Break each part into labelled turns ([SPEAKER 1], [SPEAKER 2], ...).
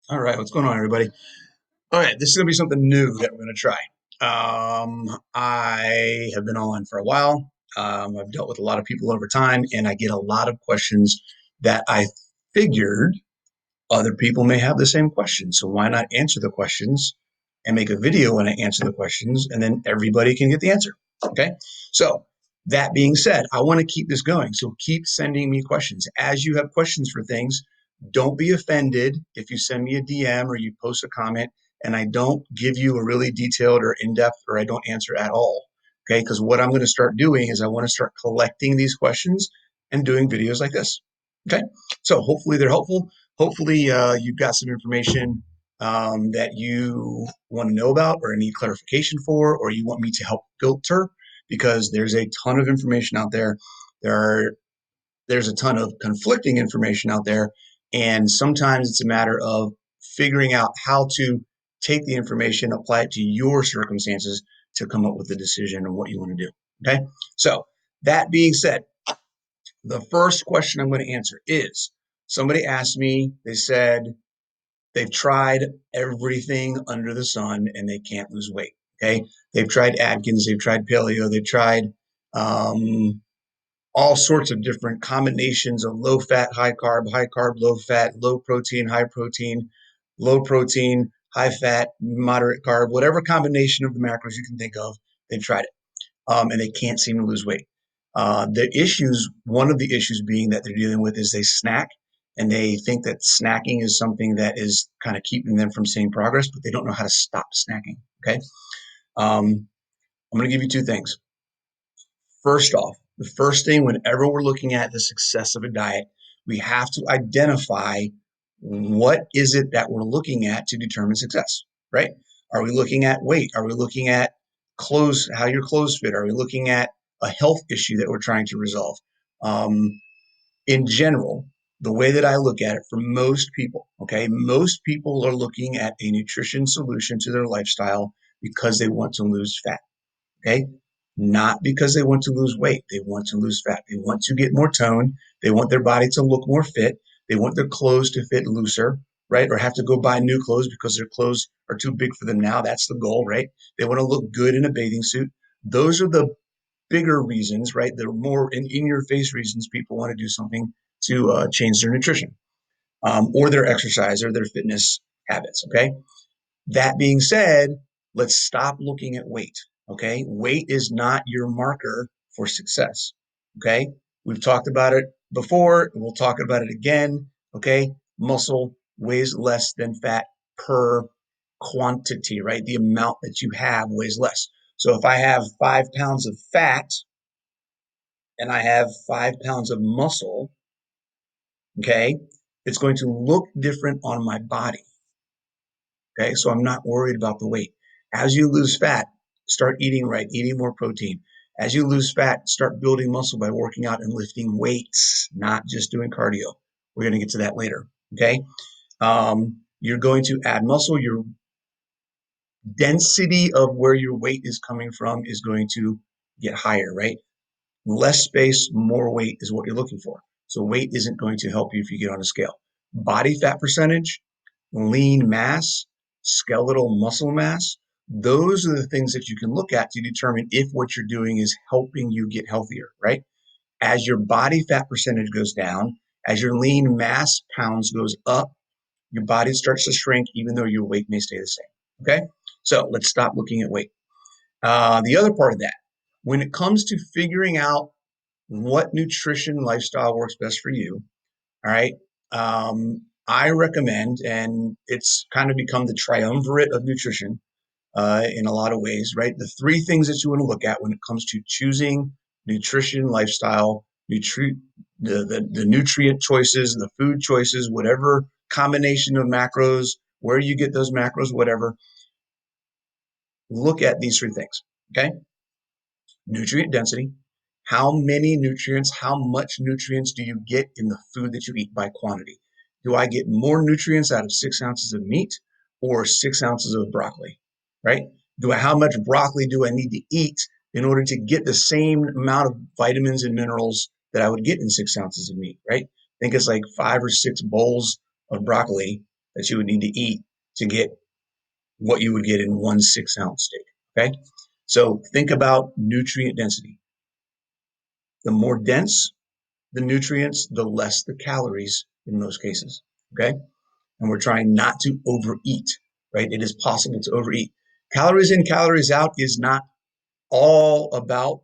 [SPEAKER 1] All right, what's going on, everybody? All right, this is going to be something new that we're going to try. I have been online for a while. I've dealt with a lot of people over time, and I get a lot of questions that I figured other people may have the same questions. So why not answer the questions and make a video when I answer the questions, and then everybody can get the answer. Okay. So that being said, I want to keep this going. So keep sending me questions. As you have questions for things, don't be offended if you send me a DM or you post a comment and I don't give you a really detailed or in-depth or I don't answer at all. Okay. Because what I'm going to start doing is I want to start collecting these questions and doing videos like this. Okay. So hopefully they're helpful. Hopefully you've got some information that you want to know about or need clarification for, or you want me to help filter because there's a ton of information out there. There are there's a ton of conflicting information out there, and sometimes it's a matter of figuring out how to take the information, apply it to your circumstances to come up with a decision on what you want to do. Okay, so that being said, the first question I'm going to answer is somebody asked me, they said they've tried everything under the sun and they can't lose weight. Okay. They've tried Atkins, they've tried paleo, they've tried um, all sorts of different combinations of low fat, high carb, low fat, low protein, low protein, high fat, moderate carb, whatever combination of the macros you can think of, they've tried it and they can't seem to lose weight. One of the issues being that they're dealing with is they snack and they think that snacking is something that is kind of keeping them from seeing progress, but they don't know how to stop snacking. Okay. I'm going to give you two things. First off, the first thing, whenever we're looking at the success of a diet, we have to identify what is it that we're looking at to determine success, right? Are we looking at weight? Are we looking at clothes, how your clothes fit? Are we looking at a health issue that we're trying to resolve? Um, in general, the way that I look at it for most people, okay, most people are looking at a nutrition solution to their lifestyle because they want to lose fat. Okay. Not because they want to lose weight. They want to lose fat. They want to get more tone. They want their body to look more fit. They want their clothes to fit looser, right? Or have to go buy new clothes because their clothes are too big for them now. That's the goal, right? They want to look good in a bathing suit. Those are the bigger reasons, right? The more in your face reasons people want to do something to change their nutrition or their exercise or their fitness habits. Okay. That being said, let's stop looking at weight. Okay. Weight is not your marker for success. Okay. We've talked about it before. We'll talk about it again. Okay. Muscle weighs less than fat per quantity, right? The amount that you have weighs less. So if I have 5 pounds of fat and I have 5 pounds of muscle, okay, it's going to look different on my body. Okay, so I'm not worried about the weight. As you lose fat, start eating right, eating more protein. As you lose fat, start building muscle by working out and lifting weights, not just doing cardio. We're going to get to that later. Okay, you're going to add muscle. Your density of where your weight is coming from is going to get higher, right? Less space, more weight is what you're looking for. So weight isn't going to help you if you get on a scale. Body fat percentage, lean mass, skeletal muscle mass, those are the things that you can look at to determine if what you're doing is helping you get healthier, right? As your body fat percentage goes down, as your lean mass pounds goes up, your body starts to shrink even though your weight may stay the same. Okay. So let's stop looking at weight. The other part of that, when it comes to figuring out what nutrition lifestyle works best for you, all right, I recommend, and it's kind of become the triumvirate of nutrition in a lot of ways, right? The three things that you want to look at when it comes to choosing nutrition, lifestyle, the nutrient choices, the food choices, whatever combination of macros, where you get those macros, whatever, look at these three things, okay? Nutrient density, how many nutrients, how much nutrients do you get in the food that you eat by quantity? Do I get more nutrients out of 6 ounces of meat or 6 ounces of broccoli, right? How much broccoli do I need to eat in order to get the same amount of vitamins and minerals that I would get in 6 ounces of meat, right? I think it's like 5 or 6 bowls of broccoli that you would need to eat to get what you would get in one 6-ounce steak. Okay. So think about nutrient density. The more dense the nutrients, the less the calories in most cases. Okay. And we're trying not to overeat, right? It is possible to overeat. Calories in, calories out all about,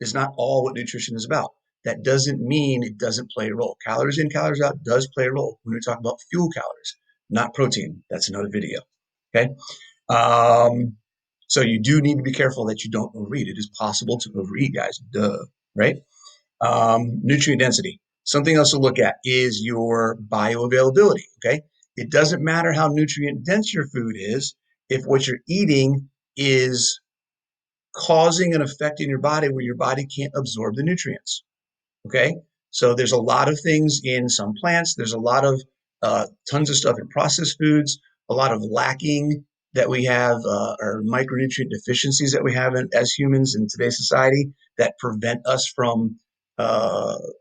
[SPEAKER 1] is not all what nutrition is about. That doesn't mean it doesn't play a role. Calories in, calories out does play a role when we talk about fuel calories, not protein. That's another video. Okay. Um, so you do need to be careful that you don't overeat. It is possible to overeat, guys. Duh. Right. Nutrient density. Something else to look at is your bioavailability. Okay. It doesn't matter how nutrient dense your food is if what you're eating is causing an effect in your body where your body can't absorb the nutrients. Okay. So there's a lot of things in some plants. There's a lot of tons of stuff in processed foods, a lot of lacking that we have, or micronutrient deficiencies that we have as humans in today's society that prevent us from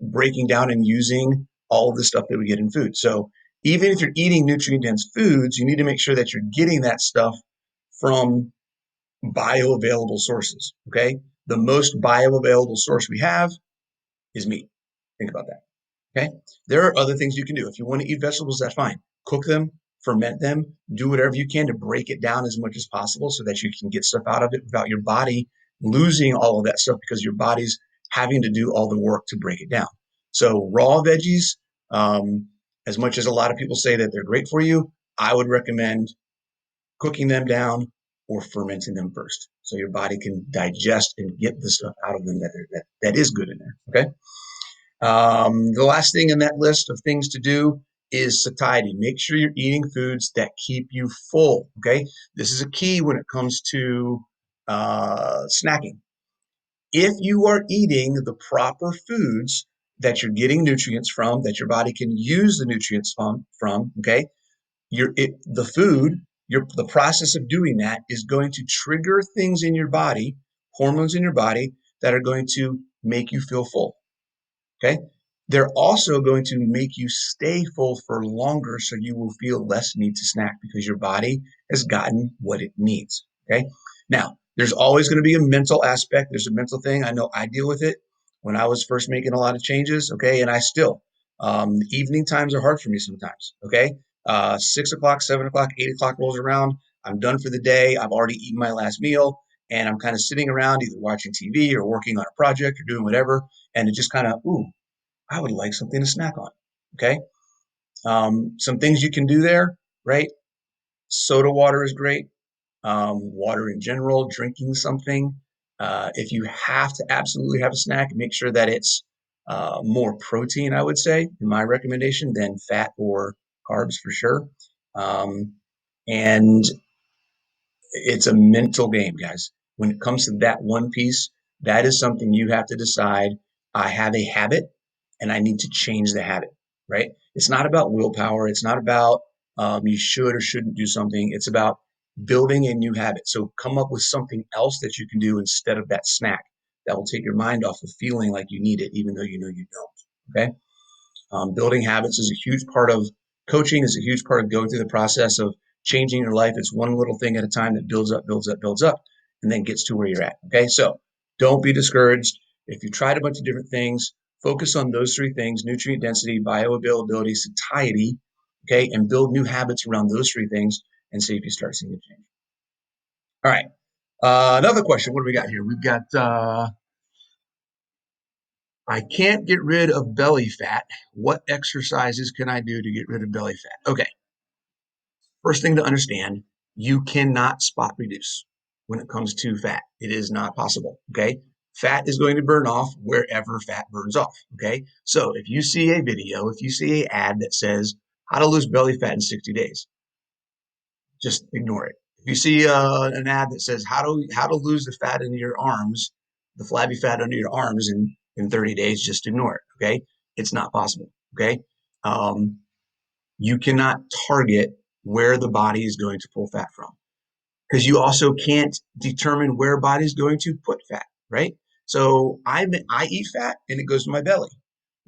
[SPEAKER 1] breaking down and using all of the stuff that we get in food. So even if you're eating nutrient dense foods, you need to make sure that you're getting that stuff from bioavailable sources. Okay. The most bioavailable source we have is meat. Think about that. Okay. There are other things you can do. If you want to eat vegetables, that's fine. Cook them, ferment them, do whatever you can to break it down as much as possible so that you can get stuff out of it without your body losing all of that stuff because your body's having to do all the work to break it down. So raw veggies, as much as a lot of people say that they're great for you, I would recommend cooking them down or fermenting them first so your body can digest and get the stuff out of them that is good in there. Okay. The last thing in that list of things to do is satiety. Make sure you're eating foods that keep you full. Okay. This is a key when it comes to snacking. If you are eating the proper foods that you're getting nutrients from, that your body can use the nutrients from, okay, the food, the process of doing that is going to trigger things in your body, hormones in your body that are going to make you feel full. Okay. They're also going to make you stay full for longer so you will feel less need to snack because your body has gotten what it needs. Okay. Now, there's always going to be a mental aspect. There's a mental thing. I know I deal with it when I was first making a lot of changes. Okay. And I still, evening times are hard for me sometimes. Okay. 6 o'clock, 7 o'clock, 8 o'clock rolls around. I'm done for the day. I've already eaten my last meal and I'm kind of sitting around either watching TV or working on a project or doing whatever. And it just kind of, ooh, I would like something to snack on. Okay. Some things you can do there, right? Soda water is great. Water in general, drinking something. If you have to absolutely have a snack, make sure that it's more protein, I would say, in my recommendation, than fat or carbs for sure. Um, and it's a mental game, guys. When it comes to that one piece, that is something you have to decide. I have a habit and I need to change the habit, right? It's not about willpower. It's not about you should or shouldn't do something. It's about building a new habit. So come up with something else that you can do instead of that snack that will take your mind off of feeling like you need it, even though you know you don't. Okay. Building habits is a huge part of coaching, is a huge part of going through the process of changing your life. It's one little thing at a time that builds up, builds up, builds up, and then gets to where you're at. Okay. So don't be discouraged. If you tried a bunch of different things, focus on those three things: nutrient density, bioavailability, satiety. Okay. And build new habits around those three things and see if you start seeing a change. All right. Another question. What do we got here? We've got, I can't get rid of belly fat. What exercises can I do to get rid of belly fat? Okay. First thing to understand, you cannot spot reduce when it comes to fat. It is not possible. Okay. Fat is going to burn off wherever fat burns off. Okay. So if you see a video, if you see an ad that says how to lose belly fat in 60 days, just ignore it. If you see an ad that says how to lose the fat in your arms, the flabby fat under your arms in 30 days, just ignore it. Okay. It's not possible. Okay. Um, you cannot target where the body is going to pull fat from because you also can't determine where body's going to put fat, right? So I eat fat and it goes to my belly,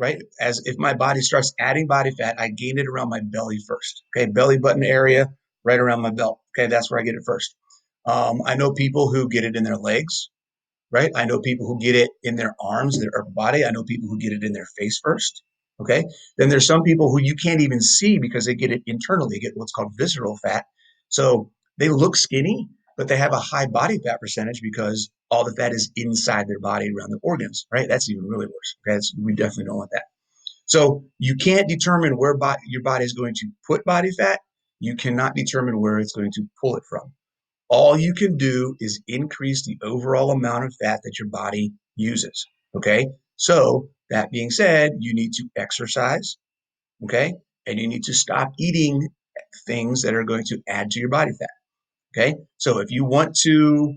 [SPEAKER 1] right? As if my body starts adding body fat, I gain it around my belly first. Okay, belly button area, right around my belt. Okay, that's where I get it first. I know people who get it in their legs, right? I know people who get it in their arms, their upper body. I know people who get it in their face first. Okay. Then there's some people who you can't even see because they get it internally, they get what's called visceral fat. So they look skinny, but they have a high body fat percentage because all the fat is inside their body around the organs, right? That's even really worse. Okay. We definitely don't want that. So you can't determine where your body is going to put body fat. You cannot determine where it's going to pull it from. All you can do is increase the overall amount of fat that your body uses. Okay. So that being said, you need to exercise. Okay. And you need to stop eating things that are going to add to your body fat. Okay. So if you want to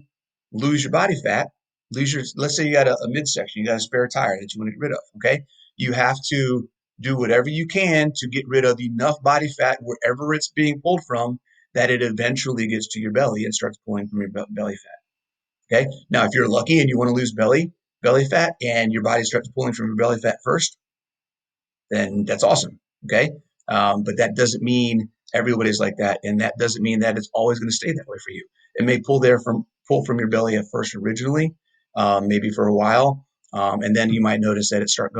[SPEAKER 1] lose your body fat, let's say you got a midsection, you got a spare tire that you want to get rid of. Okay. You have to do whatever you can to get rid of enough body fat wherever it's being pulled from that it eventually gets to your belly and starts pulling from your belly fat. Okay. Now, if you're lucky and you want to lose belly fat and your body starts pulling from your belly fat first, then that's awesome. Okay. But that doesn't mean everybody's like that. And that doesn't mean that it's always going to stay that way for you. It may pull from your belly at first originally, maybe for a while. And then you might notice that it start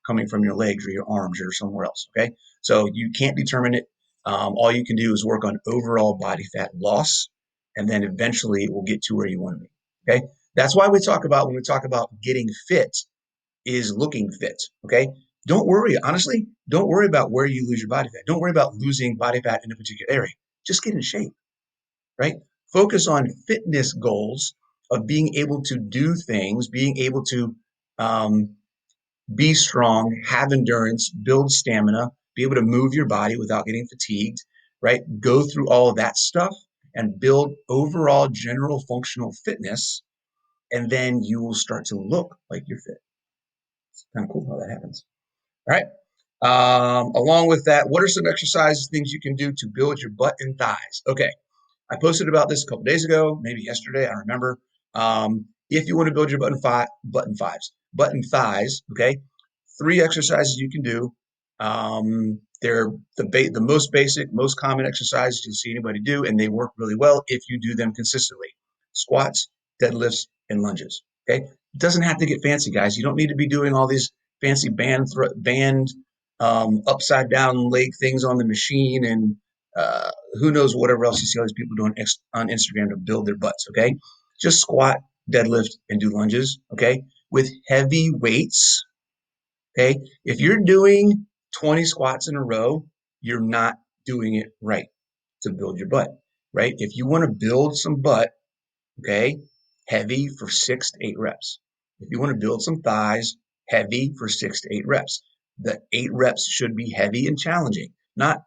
[SPEAKER 1] coming from your legs or your arms or somewhere else. Okay. So you can't determine it. All you can do is work on overall body fat loss. And then eventually it will get to where you want to be. Okay. That's why when we talk about getting fit, is looking fit. Okay. Don't worry. Honestly, don't worry about where you lose your body fat. Don't worry about losing body fat in a particular area. Just get in shape, right? Focus on fitness goals of being able to do things, being able to um, be strong, have endurance, build stamina, be able to move your body without getting fatigued, right? Go through all of that stuff and build overall general functional fitness. And then you will start to look like you're fit. It's kind of cool how that happens. All right. Along with that, what are some exercises, things you can do to build your butt and thighs? Okay. I posted about this a couple days ago, maybe yesterday. I don't remember. If you want to build your button thighs, okay, three exercises you can do. They're the most basic, most common exercises you'll see anybody do, and they work really well if you do them consistently. Squats, deadlifts, and lunges. Okay, it doesn't have to get fancy, guys. You don't need to be doing all these fancy band upside down leg things on the machine and who knows whatever else you see all these people doing on Instagram to build their butts. Okay, just squat, deadlift, and do lunges. Okay, with heavy weights. Okay. If you're doing 20 squats in a row, you're not doing it right to build your butt, right? If you want to build some butt, okay, heavy for 6 to 8 reps. If you want to build some thighs, heavy for 6 to 8 reps. The 8 reps should be heavy and challenging, not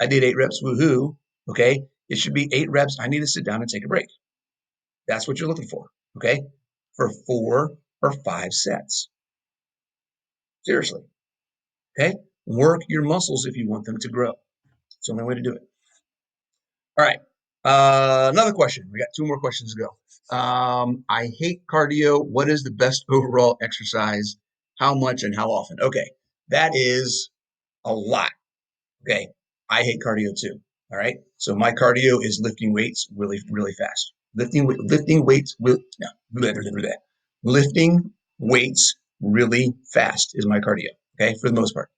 [SPEAKER 1] I did 8 reps, woohoo. Okay. It should be 8 reps. I need to sit down and take a break. That's what you're looking for. Okay. For 4 or 5 sets. Seriously. Okay. Work your muscles if you want them to grow. It's the only way to do it. All right. Another question. We got 2 more questions to go. I hate cardio. What is the best overall exercise? How much and how often? Okay. That is a lot. Okay. I hate cardio too. All right. So my cardio is lifting weights really, really fast. Lifting weights no, lifting weights really fast is my cardio. Okay, for the most part.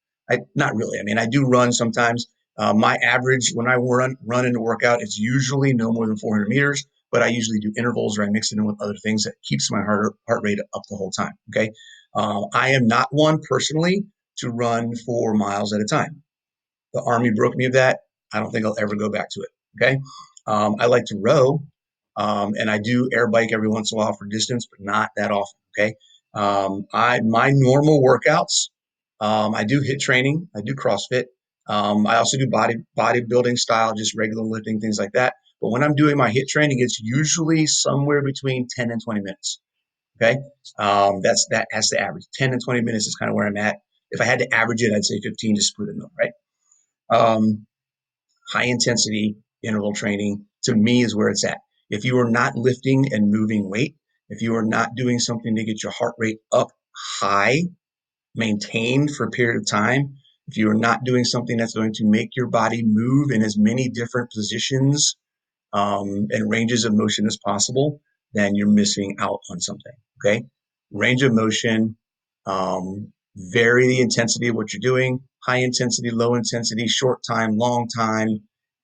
[SPEAKER 1] Not really. I mean, I do run sometimes. My average when I run in a workout, it's usually no more than 400 meters. But I usually do intervals or I mix it in with other things that keeps my heart rate up the whole time. Okay, I am not one personally to run 4 miles at a time. The Army broke me of that. I don't think I'll ever go back to it. Okay. I like to row, and I do air bike every once in a while for distance, but not that often. Okay. My normal workouts, I do HIIT training. I do CrossFit. I also do bodybuilding style, just regular lifting, things like that. But when I'm doing my HIIT training, it's usually somewhere between 10 and 20 minutes. Okay. That's the average. 10 and 20 minutes is kind of where I'm at. If I had to average it, I'd say 15 to split it up, right? um, High intensity interval training to me is where it's at. If you are not lifting and moving weight, if you are not doing something to get your heart rate up high, maintained for a period of time, if you are not doing something that's going to make your body move in as many different positions and ranges of motion as possible, then you're missing out on something. Okay. Range of motion, vary the intensity of what you're doing, high intensity, low intensity, short time, long time.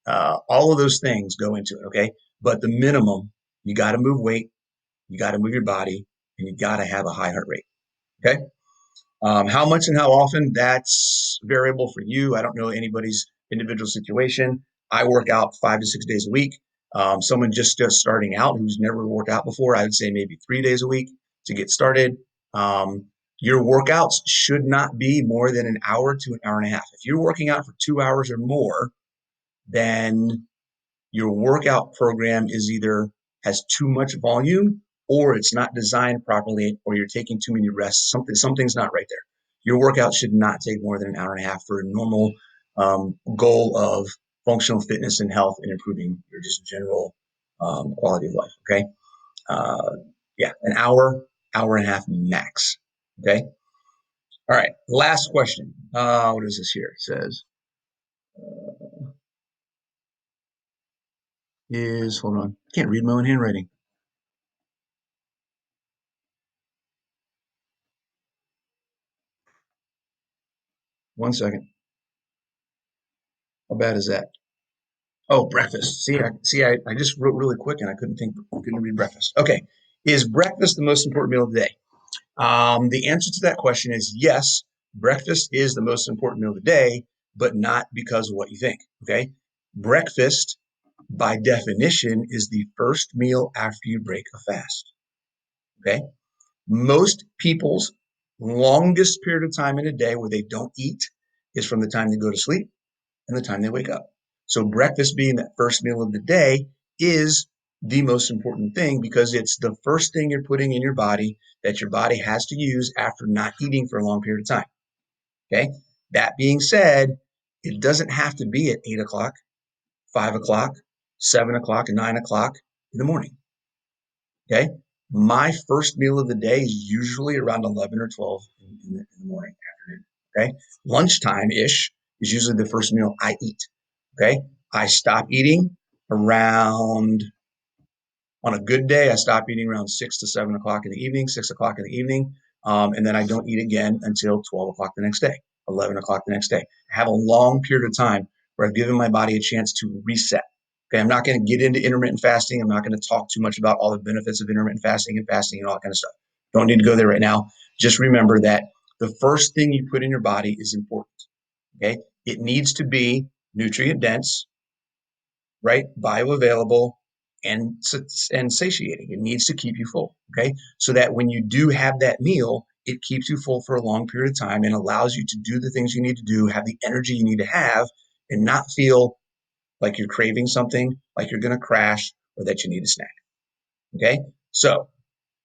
[SPEAKER 1] All of those things go into it. Okay. But the minimum, you got to move weight, you got to move your body, and you got to have a high heart rate. Okay. How much and how often, that's variable for you. I don't know anybody's individual situation. I work out 5 to 6 days a week. Someone just starting out who's never worked out before, I would say maybe 3 days a week to get started. Your workouts should not be more than an hour to an hour and a half. If you're working out for 2 hours or more, then your workout program is either has too much volume or it's not designed properly or you're taking too many rests. Something's not right there. Your workout should not take more than an hour and a half for a normal goal of functional fitness and health and improving your just general quality of life. Okay. Uh, yeah, an hour, hour and a half max. Okay. All right. Last question. What is this here? It says hold on. I can't read my own handwriting. 1 second. How bad is that? Oh, breakfast. I just wrote really quick and I couldn't read breakfast. Okay. Is breakfast the most important meal of the day? The answer to that question is yes. Breakfast is the most important meal of the day, but not because of what you think. Okay. Breakfast, by definition, is the first meal after you break a fast. Okay. Most people's longest period of time in a day where they don't eat is from the time they go to sleep and the time they wake up. So breakfast being that first meal of the day is the most important thing because it's the first thing you're putting in your body that your body has to use after not eating for a long period of time. Okay. That being said, it doesn't have to be at 8 o'clock, 5 o'clock, 7 o'clock, and 9 o'clock in the morning. Okay. My first meal of the day is usually around 11 or 12 in the morning, afternoon. Okay. Lunchtime ish is usually the first meal I eat. Okay. I stop eating around, on a good day, I stop eating around 6 to 7 o'clock in the evening, 6 o'clock in the evening. And then I don't eat again until 12 o'clock the next day, 11 o'clock the next day. I have a long period of time where I've given my body a chance to reset. Okay. I'm not going to get into intermittent fasting. I'm not going to talk too much about all the benefits of intermittent fasting and all that kind of stuff. Don't need to go there right now. Just remember that the first thing you put in your body is important. Okay. It needs to be nutrient dense, right? Bioavailable and satiating. It needs to keep you full. Okay. So that when you do have that meal, it keeps you full for a long period of time and allows you to do the things you need to do, have the energy you need to have, and not feel like you're craving something, like you're going to crash, or that you need a snack. Okay. So,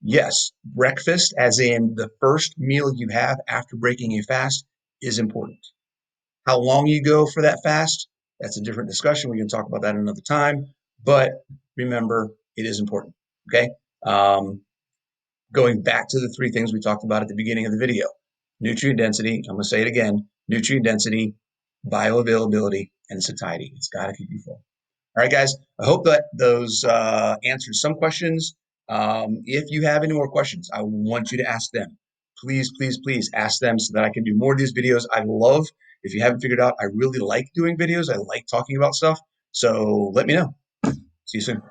[SPEAKER 1] yes, breakfast, as in the first meal you have after breaking a fast, is important. How long you go for that fast, that's a different discussion. We can talk about that another time. But remember, it is important. Okay. Um, Going back to the three things we talked about at the beginning of the video: nutrient density. I'm going to say it again: nutrient density, bioavailability, and satiety. It's got to keep you full. All right, guys. I hope that those answered some questions. If you have any more questions, I want you to ask them. Please, please, please ask them so that I can do more of these videos. I love, if you haven't figured out, I really like doing videos. I like talking about stuff. So let me know. See you soon.